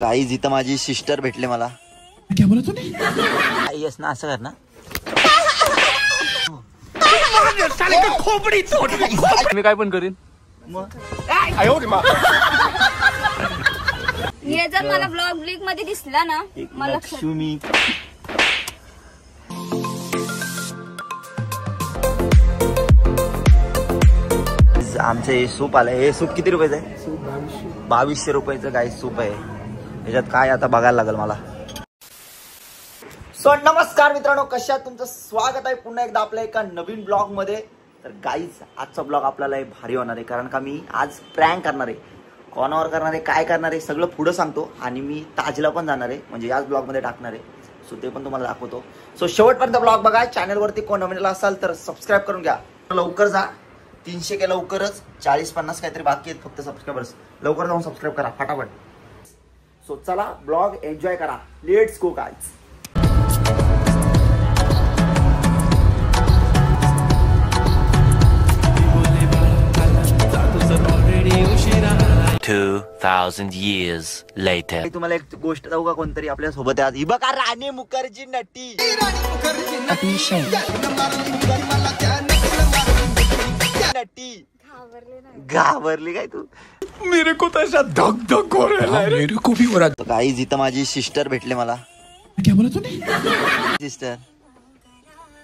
Guys इथं माझी sister भेटले मला. क्या बोला तूने? येस ना, असं कर ना. मी काय पण करीन. हे जर मला ब्लॉग ब्लिक मध्ये दिसला ना, मला लक्ष्मी आमचं हे सूप आलंय. हे सूप किती रुपयाचं आहे? 2200 रुपयाचं गाईज सूप आहे. याच्यात काय आता बघायला लागेल मला. सो नमस्कार मित्रांनो, कशात तुमचं स्वागत आहे पुन्हा एकदा आपल्या एका नवीन ब्लॉग मध्ये. तर गाईज आजचा ब्लॉग आपल्याला भारी होणार आहे, कारण का मी आज प्रँक करणार आहे. कोणावर करणार आहे, काय करणार आहे, सगळं पुढं सांगतो. आणि मी ताजला पण जाणार आहे, म्हणजे याच ब्लॉग मध्ये टाकणार आहे. सो ते पण तुम्हाला दाखवतो. सो शेवटपर्यंत ब्लॉग बघा. चॅनलवरती कोण नवीन असाल तर सबस्क्राईब करून घ्या. लवकर जा, 300 के लवकरच. 40-50 काहीतरी बाकी आहेत फक्त सबस्क्रायबर्स. लवकर जाऊन सबस्क्राईब करा फटाफट. सो चला ब्लॉग एन्जॉय करा. Let's go guys. 2000 years later. तुम्हाला एक गोष्ट सांगू का, कोणतरी आपल्या सोबत आहे आज. ही बघा, राणी मुखर्जी नटी. नटी घाबरली काय तू? मेरे को तो ऐसा धक धक हो रहा है. मेरे को भी हो रहा. गाईज इथं माझी सिस्टर भेटले मला. क्या बोला तूने? सिस्टर.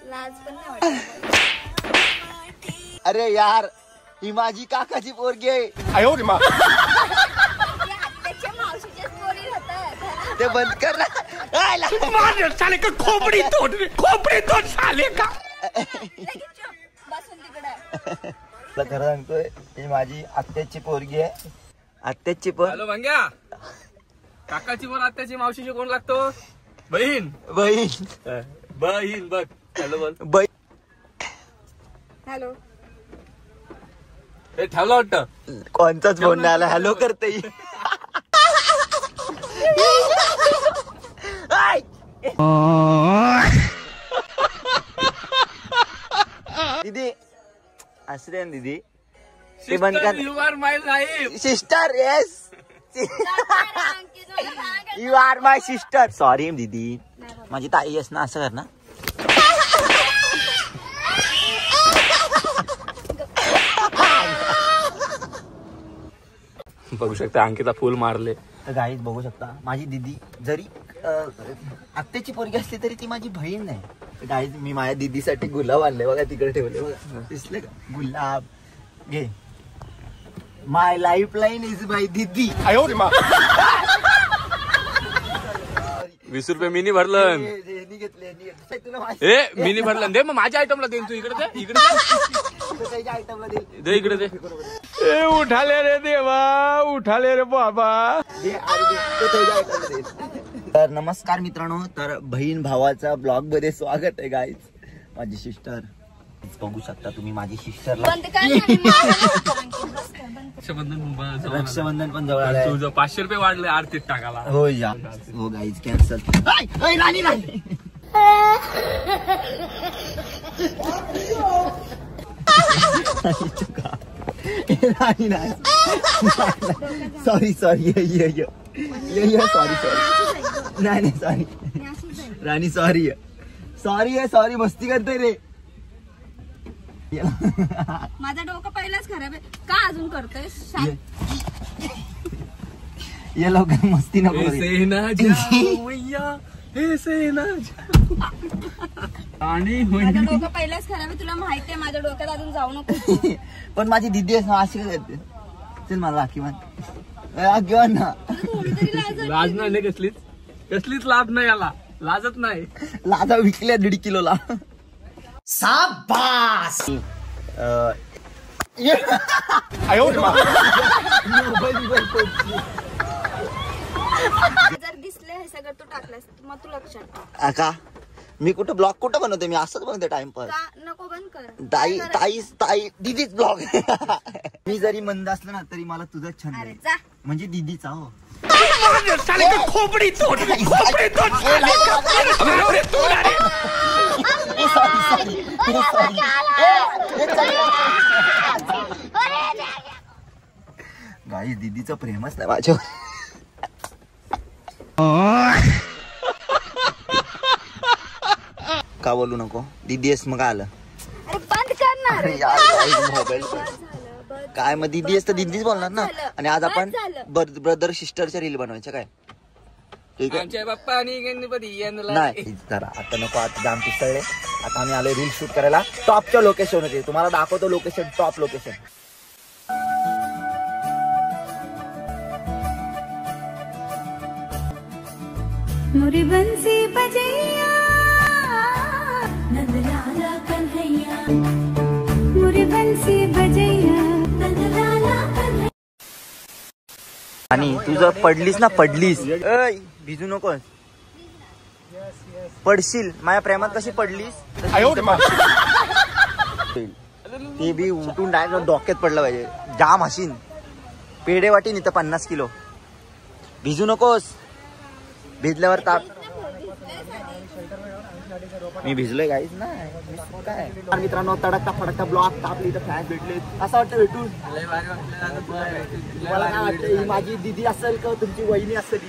लाज पण नाही वाटत. अरे यार, ही माझी काकाची पोरगी आहे. आत्याच्या मावशीच्याच पोरी होतात. ते बंद कर ना. साले का खोपड़ी तोड़ साले का. बसून तिकडे. खरं सांगतोय, ही माझी आत्याची पोरगी आहे. आत्याची पोर. हॅलो भांग्या, काकाची बोल, आत्याची मावशीची कोण लागतो? बहीण. बहीण. बहीण बघ. हॅलो बोल. बहीण. हॅलो. हे ठेवलं वाटतं. कोणताच फोन नाही आला. हॅलो करते. दीदी असं दीदी ते बंद कर. You are my life. Sister. Yes, you are my sister. Sorry दीदी, माझी ताई. येस ना, असं कर ना. बघू शकता अंकिता फुल मारले. तर गाईज बघू शकता, माझी दीदी जरी आत्याची पोरगी असली तरी ती माझी बहीण नाही. तर गाईज मी माझ्या दीदीसाठी गुलाब आणले बघा, तिकडे ठेवले बघा, दिसले का गुलाब. घे. माय लाईफ लाईन इज माय दीदी. 20 रुपये मिनी भरलं. घेतले ए मिनी भरलं दे, मग माझ्या आयटमला देईन. तू इकडे दे, इकडे आयटमला दे, इकडे दे. ए उठाले रे देवा, उठाले रे बाबा. तर नमस्कार मित्रांनो, तर बहीण भावाचा ब्लॉग मध्ये स्वागत आहे गाईज. माझी सिस्टर बघू शकता तुम्ही, माझी सिस्टरला बंद कर ना. रक्षाबंधन पण जवळ आलंय. तुझं 500 रुपये वाढले आरतीत टाकाला. हो या. हो गाईज कॅन्सल. राणी राणी राणी नाही. Sorry sorry. सॉरी नाही सॉरी. राणी सॉरी सॉरी मस्ती करते रे. माझा डोकं पहिलाच खराब आहे. का अजून करतोय? ये लवकर मस्ती नको. माझं डोकं पहिलाच खराब आहे, तुला माहिती आहे. माझ्या डोक्यात अजून जाऊ नको. पण माझी दीदी अशी काय करते. चल मला राखी मान ना. लाज नाही कसलीच लाज नाही. याला लाजत नाही. लाजा विकल्या 1.5 किलोला. साबास. जर दिसले हे सगळं तू टाकलास मग तू लक्षात. का मी कुठं ब्लॉग कुठं बनवते? मी असंच बनवते टाइमपास. नको बंद कर. ताई दीदीच ब्लॉग. मी जरी मंद असलं ना तरी मला तुझाच छंद आहे. म्हणजे दीदीचा. हो साले का खोपड़ी तोड़ गाईस दीदीचं प्रेमच नाही माझ्यावर. का बोलू नको दीदीएस मग आलं अरे बंद करणार अरे यार मोबाईल काय मग दीदीएस तर दीदीच बोलणार ना. आणि आज आपण ब्रदर सिस्टरच्या रील बनवायच्या काय ठीक आहे. आमच्या बाप्पा आणि गणपती यांना नाही जरा आता नको आता जाम पिस्तळले. आता आम्ही आलोय रील शूट करायला टॉपच्या लोकेशन होते. तुम्हाला दाखवतो लोकेशन टॉप लोकेशन. मुरी बंसी बजैया नंदलाला कन्हैया मुरी बंसी बजैया नंदलाला कन्हैया. आणि तू जर पडलीस ना पडलीस ऐ भिजू नकोस पडशील. माझ्या प्रेमात कशी पडलीस ते बी उठून डायरेक्ट डोक्यात पडलं पाहिजे. जाम हसीन पेढे वाटीन इथं 50 किलो. भिजू नकोस. भिजल्यावर ताप. मी भिजलोय काहीच नाही. काय मित्रांनो तडकता फडकता ब्लॉक तापली तर फॅन भेटले. असं वाटतं भेटून मला काय वाटतं ही माझी दीदी असेल का तुमची वहिनी असेल.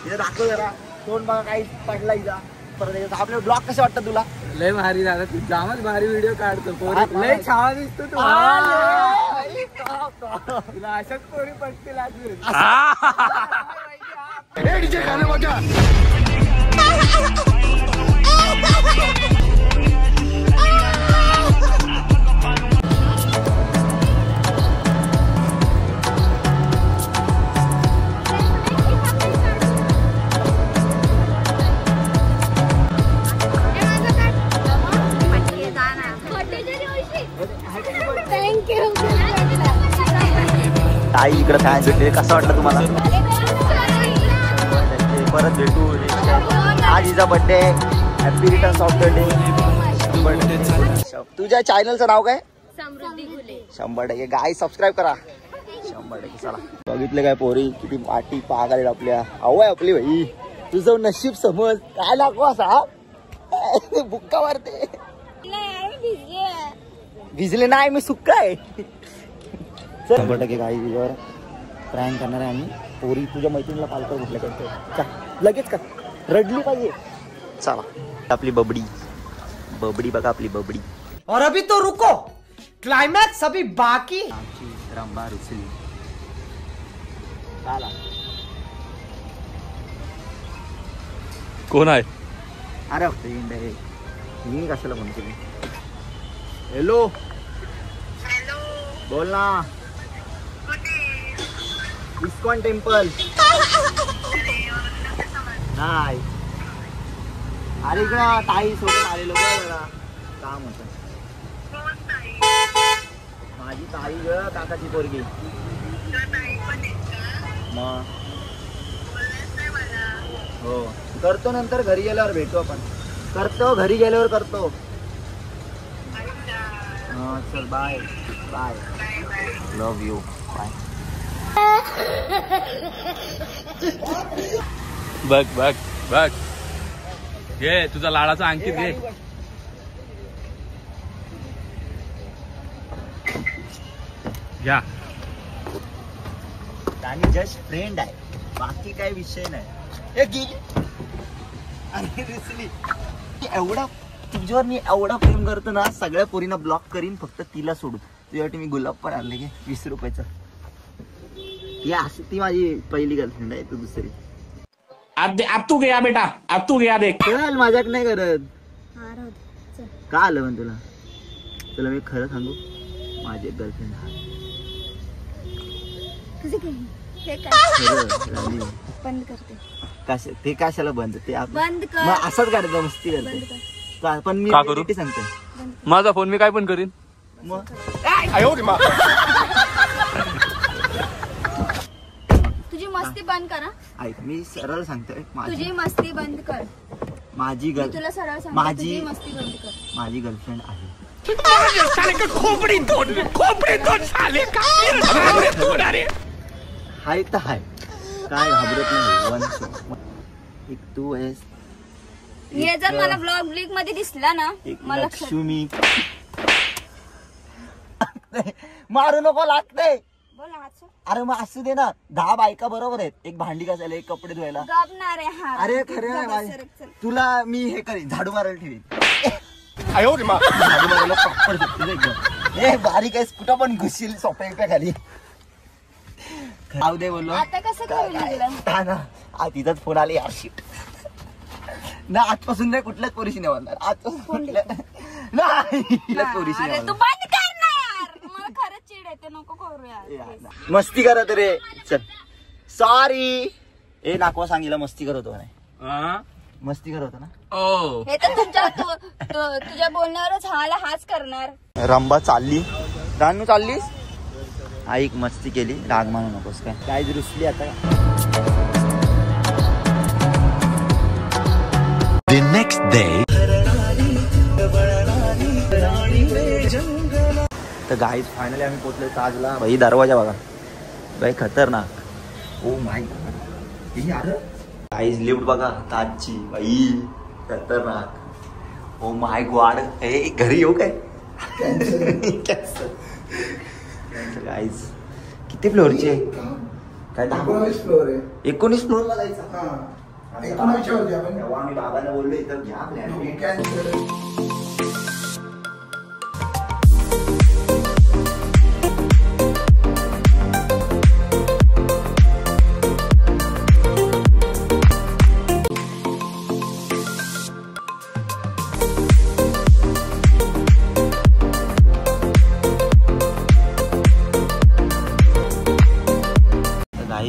हिला दाखव जरा कोण बघा काही पडला हिचा परत. आपले ब्लॉग कसे वाटतं तुला. लय भारी दादा तू जामच भारी व्हिडिओ काढतो. लय छान दिसतो तू. तुला अशाच पोरी पटतील अजून. ताई इकडे फॅन भेटले. कसं वाटलं तुम्हाला. परत भेटू. आज हिचा birthday. Happy returns of the day. तुझ्या चॅनलचं नाव काय. समृद्धी घुले. 100% गाय सबस्क्राईब करा. 100% चला. बघितलं काय पोरी किती पाठी पागाले आपल्या. अवय आपली भाई तुझं नशीब समज काय नको असा बुक्का मारते. भिजले नाही मी सुक्का आहे. 100% गाई तुझ्यावर प्रँक करणार आहे आम्ही. पोरी तुझ्या मैत्रिणीला पालकर म्हटलं का लगेच का रडली पाहिजे. चला आपली बबडी बबडी बघा आपली बबडी. और अभी तो रुको क्लाइमैक्स अभी बाकी. आमची रंबा रुसली. चला कोण आहे. अरे फ्रेंड आहे मी कशाला फोन केली. हॅलो बोल ना. इस्कॉन टेम्पल नाही. अरे इकडं ताई सोबत आलेलो जरा काम होतं. माझी ताई ग काकाची पोरगी. मग हो करतो नंतर घरी गेल्यावर भेटू आपण. करतो घरी गेल्यावर करतो. हा चल bye bye. Love you bye. बघ बघ बघ घे तुझा लाडाचा अंकित घे. घ्या. आणि जस्ट फ्रेंड आहे बाकी काही विषय नाही. हे गेली आणि रुसली. एवढा तुझ्यावर मी एवढा प्रेम करतो ना सगळ्या पोरींना ब्लॉक करीन फक्त तिला सोडून. तुझ्यासाठी मी गुलाब पण आणले घे 20 रुपयाचं. ती माझी पहिली गर्लफ्रेंड आहे. तू दुसरी. अब तू गया बेटा अब तू गया देख. चल मजाक नाही करत. का आलं म्हण तुला. तुला मी खरं सांगू माझी एक गर्लफ्रेंड आहे. बंद करते. ते कशाला बंद ते बंद कर. मग असंच करायचं मस्ती करते. पण मी का करू? सांगते माझा फोन मी काय पण करीन. मग तुझी मस्ती बंद करा. ऐक मी सरळ सांगतोय तुझी मस्ती बंद कर. माझी तुला सरळ सांगते माझी तुझी मस्ती बंद कर. माझी गर्लफ्रेंड आहे. हाय तर हाय काय घाबरत नाही. एक तू आहेस. हे जर मला ब्लॉग मध्ये दिसला ना एक मला लक्ष्मी. मारू नको लागते. बोल आज अरे मग असू दे ना. 10 बायका बरोबर आहेत. एक भांडी घासायला एक कपडे धुवायला. गपणार आहे. अरे खरे तुला मी हे करीन झाडू मारायला ठेवीन. ए बारीक आहेस कुठं पण घुसशील सोप्या खाली. खाऊ दे बोललो आता कसं करू ना. तिथंच फोन आले यार शीट ना. आजपासून नाही कुठल्याच पोरीशी नाही म्हणणार. आजपासून नाही कुठल्याच पोरीशी नाही तू बंद कर ना यार. मला खरंच चिड येते. नको करू यार. मस्ती करत रे. चल सॉरी. ए नाकवा सांगितलं मस्ती करत होतो नाही. मस्ती करत होतो ना. हे तर तुझ्या बोलण्यावरच हाच करणार. रंबा चालली. रानू चाललीस. ऐक मस्ती केली. राग मानू नकोस. काय रुसली आता. The next day. तर गाईज फायनली आम्ही पोहोचलो ताजला. भाई दरवाजा बघा भाई खतरनाक. ओ माय गॉड. गाईज लिफ्ट बघा ताजची भाई खतरनाक. ओ माय गॉड. हे घरी येऊ काय. गाईज किती फ्लोअरचे काय. 19 फ्लोअर आहे. 19 फ्लोअरला जायचं. आम्ही बाबांना बोललो इथं घ्या प्लॅन.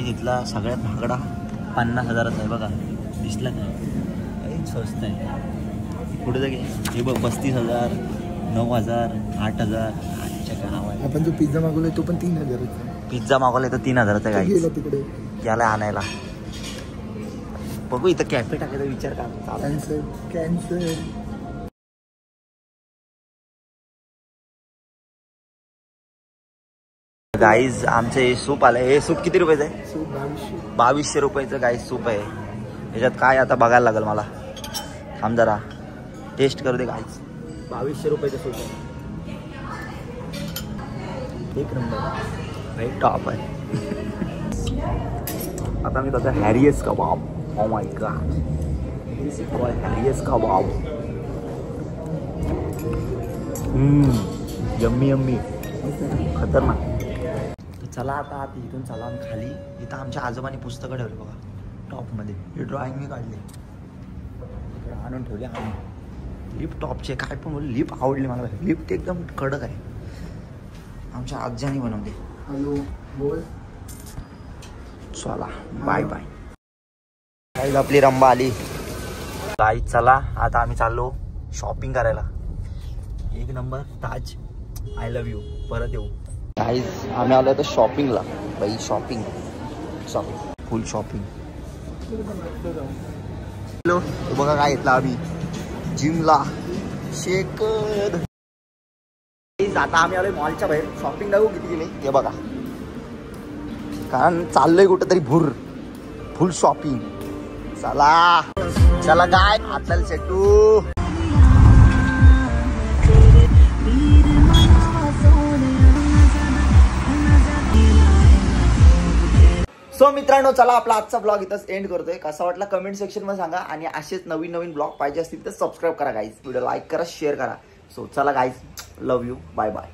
इथला सगळ्यात महागडा 50,000चा आहे बघा. दिसला का. स्वस्त आहे. पुढे जागे हे बघ 35,000 9,000 8,000. आजच्या गावात आपण जो पिझ्झा मागवलाय तो पण 3,000चा. पिझ्झा मागवलाय तर 3,000चा आहे. तिकडे याला आणायला बघू. इथं कॅफे टाकायचा विचार का. कॅन्सर. गाईज आमचे सूप आलंय. हे सूप किती रुपयाचं आहे. सूप 2200 रुपयाचं गाईज सूप आहे. याच्यात काय आता बघायला लागेल मला. थांब जरा टेस्ट करू दे गाईज. 2200 रुपयाचं सूप आहे. एक नंबर भाई टॉप आहे. आता मी त्याचा हॅरियस कबाब. Oh my god. हॅरियस कबाब. यम्मी यम्मी खतरनाक. चला आता आत इथून चला खाली. इथं आमच्या आजोबांनी पुस्तकं ठेवली बघा टॉपमध्ये. हे ड्रॉइंग मी काढले इकडे आणून ठेवले. लिफ्ट टॉपचे काय पण बोल. लिफ्ट आवडली मला. लिफ्ट एकदम कडक आहे. आमच्या आज्यानी बनवते. हॅलो बोल. चला बाय बाय. गाईज आपली रंबा आली. गाईज चला आता आम्ही चाललो शॉपिंग करायला. एक number Taj. I love you. परत येऊ. गाईज आम्ही आलो तर शॉपिंगला. बाई शॉपिंग फुल शॉपिंग. हॅलो बघा काय घेतला आम्ही जिमला. शेकर. आता आम्ही आलोय मॉलच्या बाहेर. शॉपिंग दाखवू किती गेली हे बघा. कारण चाललंय कुठं तरी भूर. फुल शॉपिंग. चला चला काय आता सेटू. सो मित्रांनो चला आपला आजचा ब्लॉग इथंच एंड करतोय. कसा वाटला कमेंट सेक्शन मध्ये सांगा. आणि असेच नवीन ब्लॉग पाहिजे असतील तर सबस्क्राईब करा गाईज. व्हिडिओ लाईक करा शेअर करा. सो चला guys love you. Bye bye.